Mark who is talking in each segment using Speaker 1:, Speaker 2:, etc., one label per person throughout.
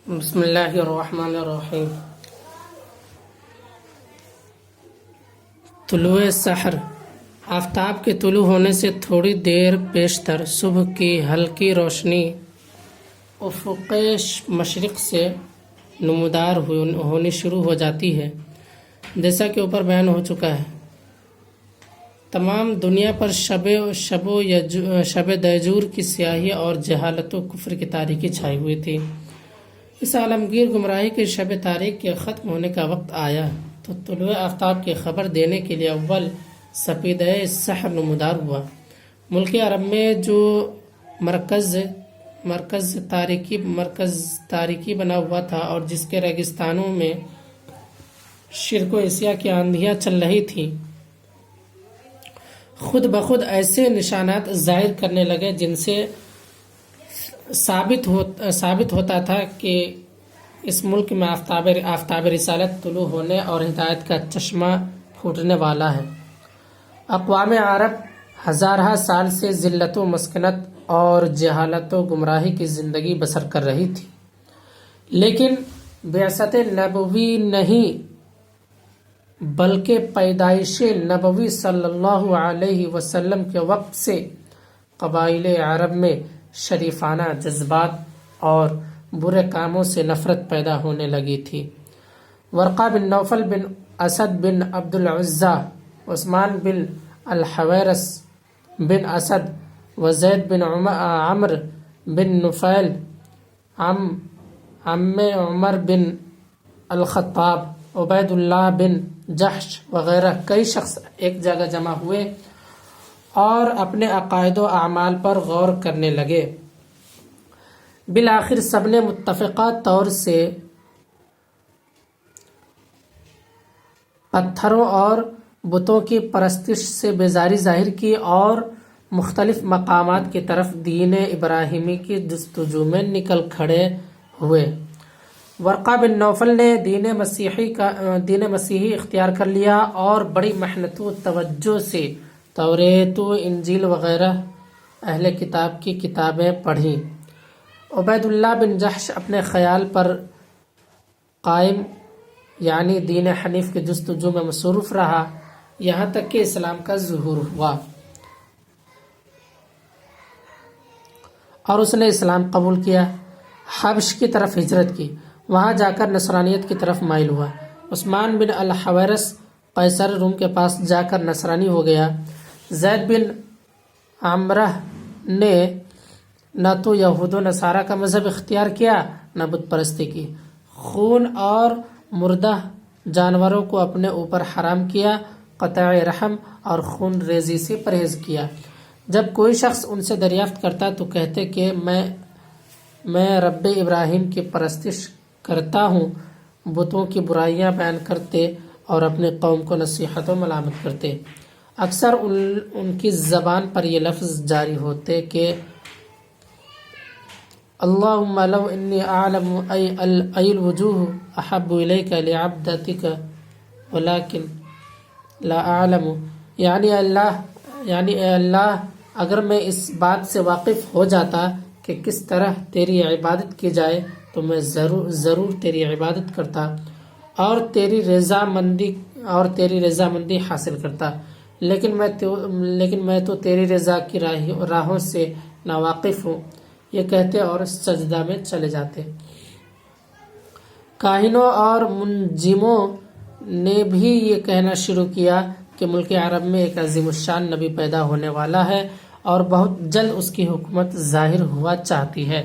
Speaker 1: بسم اللہ الرحمن الرحیم۔ طلوع سحر، آفتاب کے طلوع ہونے سے تھوڑی دیر پیشتر صبح کی ہلکی روشنی افق مشرق سے نمودار ہونی شروع ہو جاتی ہے۔ جیسا کہ اوپر بیان ہو چکا ہے، تمام دنیا پر شب دیجور کی سیاہی اور جہالت و کفر کی تاریکی چھائی ہوئی تھی۔ اس عالمگیر گمراہی کے شب تاریک کے ختم ہونے کا وقت آیا تو طلوع آفتاب کی خبر دینے کے لیے اول سپیدہ سحر نمودار ہوا۔ ملک عرب میں جو مرکز تاریکی بنا ہوا تھا اور جس کے ریگستانوں میں شرک و عصیاں کی آندھیاں چل رہی تھیں، خود بخود ایسے نشانات ظاہر کرنے لگے جن سے ثابت ہوتا تھا کہ اس ملک میں آفتاب رسالت طلوع ہونے اور ہدایت کا چشمہ پھوٹنے والا ہے۔ اقوام عرب ہزارہ سال سے ذلت و مسکنت اور جہالت و گمراہی کی زندگی بسر کر رہی تھی، لیکن بعثت نبوی نہیں بلکہ پیدائش نبوی صلی اللہ علیہ وسلم کے وقت سے قبائل عرب میں شریفانہ جذبات اور برے کاموں سے نفرت پیدا ہونے لگی تھی۔ ورقہ بن نوفل بن اسد بن عبد العزیٰ، عثمان بن الحویرث بن اسد، وزید بن عمر بن نفیل، عم عمر بن الخطاب، عبید اللہ بن جحش وغیرہ کئی شخص ایک جگہ جمع ہوئے اور اپنے عقائد و اعمال پر غور کرنے لگے۔ بالآخر سب نے متفقہ طور سے پتھروں اور بتوں کی پرستش سے بیزاری ظاہر کی اور مختلف مقامات کی طرف دین ابراہیمی کی جستجو میں نکل کھڑے ہوئے۔ ورقہ بن نوفل نے دین مسیحی اختیار کر لیا اور بڑی محنت و توجہ سے توریت و انجیل وغیرہ اہل کتاب کی کتابیں پڑھیں۔ عبید اللہ بن جحش اپنے خیال پر قائم یعنی دین حنیف کی جستجو میں مصروف رہا، یہاں تک کہ اسلام کا ظہور ہوا اور اس نے اسلام قبول کیا۔ حبش کی طرف ہجرت کی، وہاں جا کر نصرانیت کی طرف مائل ہوا۔ عثمان بن الحویرث قیصر روم کے پاس جا کر نصرانی ہو گیا۔ زید بن عمرہ نے نہ تو یہود و نصارہ کا مذہب اختیار کیا نہ بت پرستی کی، خون اور مردہ جانوروں کو اپنے اوپر حرام کیا، قطع رحم اور خون ریزی سے پرہیز کیا۔ جب کوئی شخص ان سے دریافت کرتا تو کہتے کہ میں رب ابراہیم کی پرستش کرتا ہوں، بتوں کی برائیاں بیان کرتے اور اپنی قوم کو نصیحت و ملامت کرتے۔ اکثر ان کی زبان پر یہ لفظ جاری ہوتے کہ اللہم لو انی اعلم ای الوجوہ احب الیک لعبدتک ولیکن لا اعلم، یعنی اے اللہ اگر میں اس بات سے واقف ہو جاتا کہ کس طرح تیری عبادت کی جائے تو میں ضرور تیری عبادت کرتا اور تیری رضا مندی حاصل کرتا، لیکن میں تو تیری رضا کی راہوں سے ناواقف ہوں، یہ کہتے اور سجدہ میں چلے جاتے۔ کاہنوں اور منجموں نے بھی یہ کہنا شروع کیا کہ ملک عرب میں ایک عظیم الشان نبی پیدا ہونے والا ہے اور بہت جلد اس کی حکومت ظاہر ہوا چاہتی ہے۔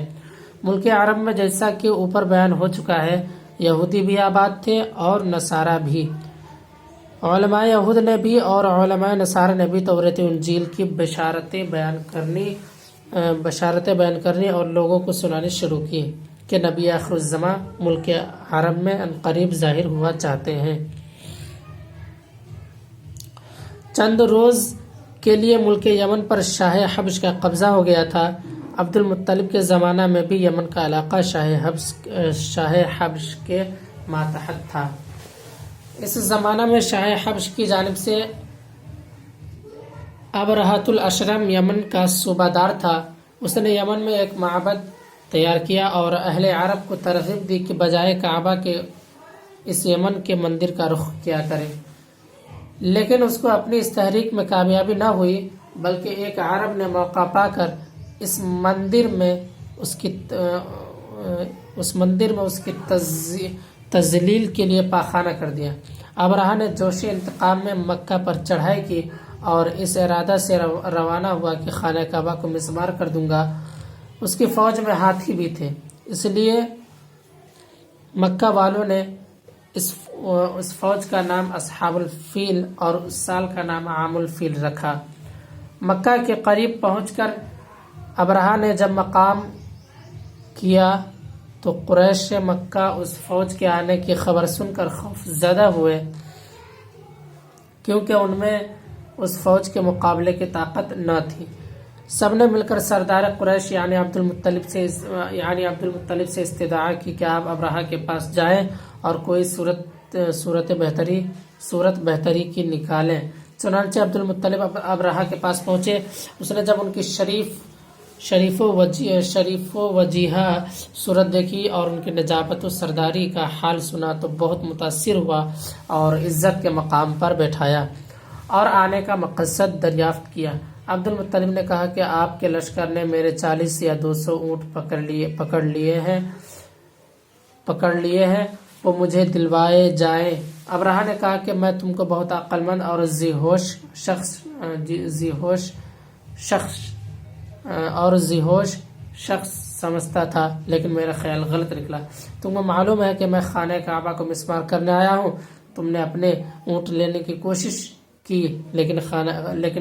Speaker 1: ملک عرب میں جیسا کہ اوپر بیان ہو چکا ہے، یہودی بھی آباد تھے اور نصارہ بھی۔ علماء یہود نے بھی اور علماء نصارہ نے بھی توریت انجیل کی بشارتیں بیان کرنی اور لوگوں کو سنانی شروع کی کہ نبی آخر الزماں ملک عرب میں عنقریب ظاہر ہوا چاہتے ہیں۔ چند روز کے لیے ملک یمن پر شاہ حبش کا قبضہ ہو گیا تھا۔ عبد المطلب کے زمانہ میں بھی یمن کا علاقہ شاہ حبش کے ماتحت تھا۔ اس زمانہ میں شاہ حبش کی جانب سے ابرہۃ الاشرم یمن کا صوبہ دار تھا۔ اس نے یمن میں ایک معبد تیار کیا اور اہل عرب کو ترغیب دی کہ بجائے کعبہ کے اس یمن کے مندر کا رخ کیا کریں، لیکن اس کو اپنی اس تحریک میں کامیابی نہ ہوئی، بلکہ ایک عرب نے موقع پا کر اس مندر میں اس کی تذلیل کے لیے پاخانہ کر دیا۔ ابرہہ نے جوشی انتقام میں مکہ پر چڑھائی کی اور اس ارادہ سے روانہ ہوا کہ خانہ کعبہ کو مسمار کر دوں گا۔ اس کی فوج میں ہاتھی بھی تھے، اس لیے مکہ والوں نے اس فوج کا نام اصحاب الفیل اور اس سال کا نام عام الفیل رکھا۔ مکہ کے قریب پہنچ کر ابرہہ نے جب مقام کیا تو قریش مکہ اس فوج کے آنے کی خبر سن کر خوف زدہ ہوئے، کیونکہ ان میں اس فوج کے مقابلے کی طاقت نہ تھی۔ سب نے مل کر سردار قریش یعنی عبد المطلب سے استدعا کی کہ آپ ابرہہ کے پاس جائیں اور کوئی صورت بہتری کی نکالیں۔ چنانچہ عبد المطلب ابرہہ کے پاس پہنچے۔ اس نے جب ان کی شریف و وجیحہ صورت دیکھی اور ان کی نجابت و سرداری کا حال سنا تو بہت متاثر ہوا اور عزت کے مقام پر بیٹھایا اور آنے کا مقصد دریافت کیا۔ عبد المطلب نے کہا کہ آپ کے لشکر نے میرے 40 یا 200 اونٹ پکڑ لیے ہیں، وہ مجھے دلوائے جائیں۔ ابرہہ نے کہا کہ میں تم کو بہت عقل مند اور ذی ہوش شخص سمجھتا تھا، لیکن میرا خیال غلط نکلا۔ تم کو معلوم ہے کہ میں خانہ کعبہ کو مسمار کرنے آیا ہوں۔ تم نے اپنے اونٹ لینے کی کوشش کی، لیکن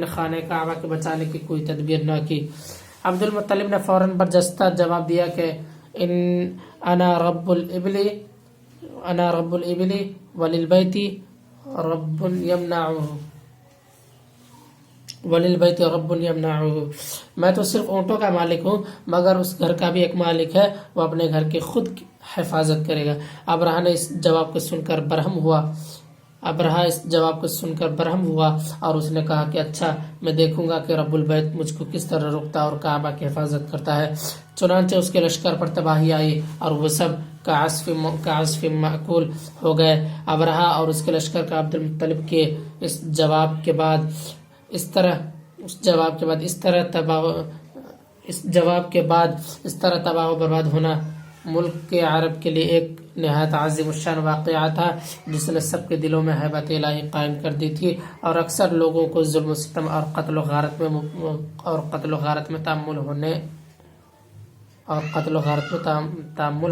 Speaker 1: خانہ کعبہ کے بچانے کی کوئی تدبیر نہ کی۔ عبد المطلب نے فوراً برجستہ جواب دیا کہ انا رب الابل وللبیت رب یمنعہ، میں تو صرف اونٹوں کا مالک ہوں، مگر اس گھر کا بھی ایک مالک ہے، وہ اپنے گھر کی خود حفاظت کرے گا۔ ابرہہ اس جواب کو سن کر برہم ہوا اور اس نے کہا کہ اچھا، میں دیکھوں گا کہ رب البیت مجھ کو کس طرح روکتا اور کعبہ کی حفاظت کرتا ہے۔ چنانچہ اس کے لشکر پر تباہی آئی اور وہ سب کعصف مأکول ہو گئے۔ ابرہہ اور اس کے لشکر کا عبد المطلب کے اس جواب کے بعد اس طرح تباہ و برباد ہونا ملک کے عرب کے لیے ایک نہایت عظیم الشان واقعہ تھا، جس نے سب کے دلوں میں ہیبت الہی قائم کر دی تھی اور اکثر لوگوں کو ظلم و ستم اور قتل و غارت میں تعامل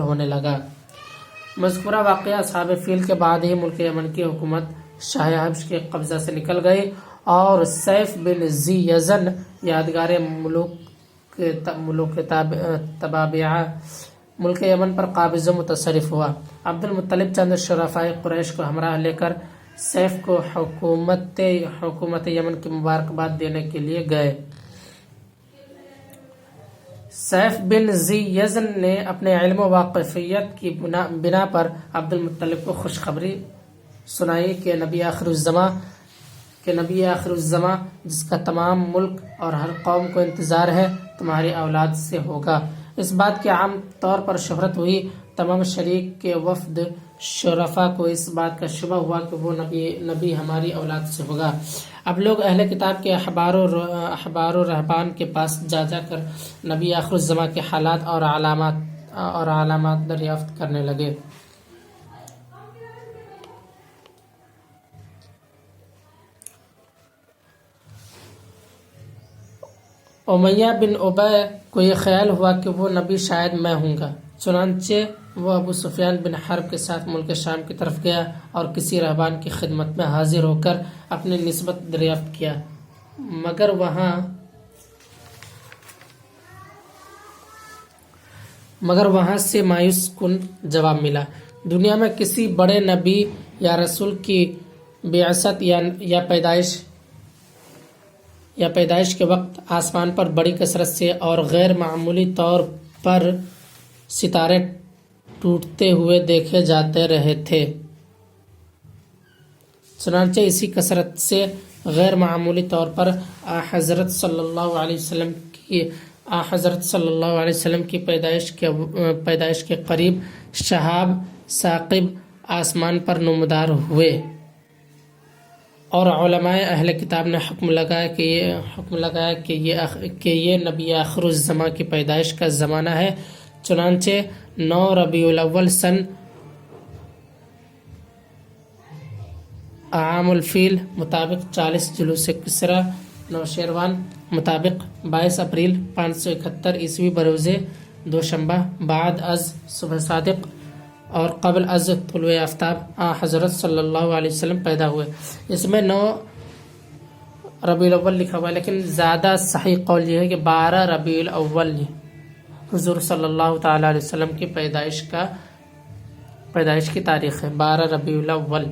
Speaker 1: ہونے لگا۔ مذکورہ واقعہ اصحاب فیل کے بعد ہی ملک یمن کی حکومت شاہ حبش کے قبضہ سے نکل گئی اور سیف بن ذی یزن یادگار ملوک تبابعہ ملک یمن پر قابض و متصرف ہوا۔ عبد المطلب چند شرفاء قریش کو ہمراہ لے کر سیف کو حکومت یمن کی مبارکباد دینے کے لیے گئے۔ سیف بن ذی یزن نے اپنے علم و واقفیت کی بنا پر عبد المطلب کو خوشخبری سنائی کہ نبی آخر الزماں جس کا تمام ملک اور ہر قوم کو انتظار ہے تمہاری اولاد سے ہوگا۔ اس بات کی عام طور پر شہرت ہوئی، تمام شریک کے وفد شرفا کو اس بات کا شبہ ہوا کہ وہ نبی ہماری اولاد سے ہوگا۔ اب لوگ اہل کتاب کے احبار و رہبان کے پاس جا کر نبی آخر الزماں کے حالات اور علامات دریافت کرنے لگے۔ امیہ بن ابی کو یہ خیال ہوا کہ وہ نبی شاید میں ہوں گا، چنانچہ وہ ابو سفیان بن حرب کے ساتھ ملک شام کی طرف گیا اور کسی رہبان کی خدمت میں حاضر ہو کر اپنی نسبت دریافت کیا، مگر وہاں سے مایوس کن جواب ملا۔ دنیا میں کسی بڑے نبی یا رسول کی بعثت یا پیدائش کے وقت آسمان پر بڑی کثرت سے اور غیر معمولی طور پر ستارے ٹوٹتے ہوئے دیکھے جاتے رہے تھے۔ چنانچہ اسی کثرت سے غیر معمولی طور پر حضرت صلی اللہ علیہ وسلم کی حضرت صلی اللہ علیہ وسلم کی پیدائش کے قریب شہاب ثاقب آسمان پر نمودار ہوئے، اور علماء اہل کتاب نے حکم لگایا کہ یہ نبی آخر الزماں کی پیدائش کا زمانہ ہے۔ چنانچہ 9 ربیع الاول سن عام الفیل مطابق 40 جلوس کسریٰ نوشیروان مطابق 22 اپریل 571 عیسوی بروز دوشنبہ بعد از صبح صادق اور قبل از طلوع آفتاب حضرت صلی اللہ علیہ وسلم پیدا ہوئے۔ اس میں 9 ربیع الاول لکھا ہوا ہے، لیکن زیادہ صحیح قول یہ ہے کہ 12 ربیع الاول حضور صلی اللہ تعالی علیہ وسلم کی پیدائش کی تاریخ ہے، 12 ربیع الاول۔